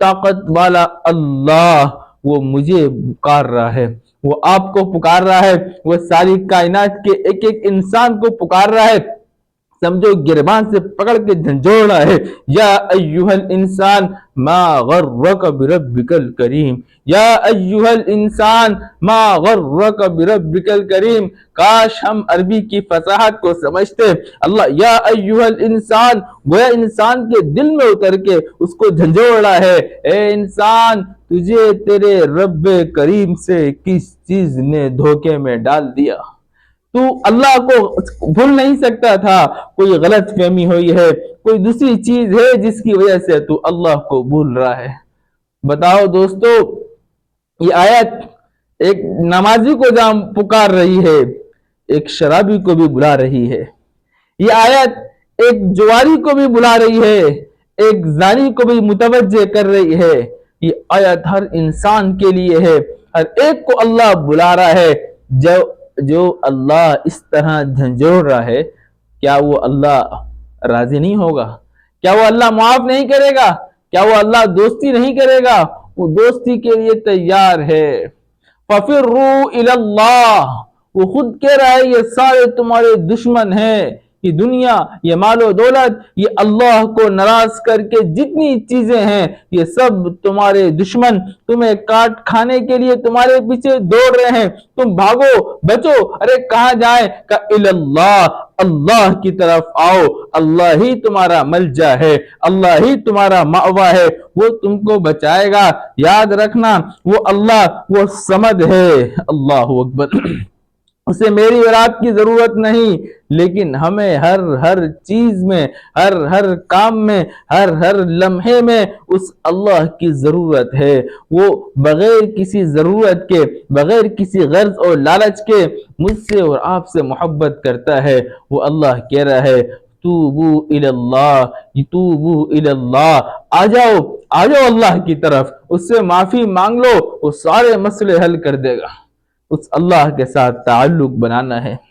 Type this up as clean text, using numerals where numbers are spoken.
طاقت والا اللہ وہ مجھے پکار رہا ہے، وہ آپ کو پکار رہا ہے، وہ ساری کائنات کے ایک ایک انسان کو پکار رہا ہے، سمجھو گربان سے پکڑ کے جھنجھوڑ رہا ہے۔ یا ایھا الانسان ما غرک بربک الکریم، یا ایھا الانسان ما غرک بربک الکریم۔ کاش ہم عربی کی فصاحت کو سمجھتے۔ اللہ یا ایھا الانسان گویا انسان کے دل میں اتر کے اس کو جھنجھوڑ رہا ہے، اے انسان تجھے تیرے رب کریم سے کس چیز نے دھوکے میں ڈال دیا؟ تو اللہ کو بھول نہیں سکتا تھا، کوئی غلط فہمی ہوئی ہے، کوئی دوسری چیز ہے جس کی وجہ سے تو اللہ کو بھول رہا ہے۔ بتاؤ دوستو، یہ آیت ایک نمازی کو جہاں پکار رہی ہے، ایک شرابی کو بھی بلا رہی ہے۔ یہ آیت ایک جواری کو بھی بلا رہی ہے، ایک زانی کو بھی متوجہ کر رہی ہے۔ یہ آیت ہر انسان کے لیے ہے، ہر ایک کو اللہ بلا رہا ہے۔ جو اللہ اس طرح جھنجھوڑ رہا ہے، کیا وہ اللہ راضی نہیں ہوگا؟ کیا وہ اللہ معاف نہیں کرے گا؟ کیا وہ اللہ دوستی نہیں کرے گا؟ وہ دوستی کے لیے تیار ہے۔ فَفِرُّوا إِلَى اللَّهِ، وہ خود کہہ رہا ہے یہ سارے تمہارے دشمن ہیں، یہ دنیا، یہ مال و دولت، یہ اللہ کو ناراض کر کے جتنی چیزیں ہیں، یہ سب تمہارے دشمن تمہیں کاٹ کھانے کے لیے تمہارے پیچھے دوڑ رہے ہیں، تم بھاگو بچو۔ ارے کہاں جائیں؟ کہ الی اللہ، اللہ کی طرف آؤ، اللہ ہی تمہارا ملجا ہے، اللہ ہی تمہارا مأویٰ ہے، وہ تم کو بچائے گا۔ یاد رکھنا وہ اللہ وہ صمد ہے۔ اللہ اکبر۔ اسے میری اور آپ کی ضرورت نہیں، لیکن ہمیں ہر چیز میں، ہر کام میں، ہر لمحے میں اس اللہ کی ضرورت ہے۔ وہ بغیر کسی ضرورت کے، بغیر کسی غرض اور لالچ کے مجھ سے اور آپ سے محبت کرتا ہے۔ وہ اللہ کہہ رہا ہے توبو الی اللہ، توبو الی اللہ، آ جاؤ اللہ کی طرف، اس سے معافی مانگ لو، وہ سارے مسئلے حل کر دے گا۔ اس اللہ کے ساتھ تعلق بنانا ہے۔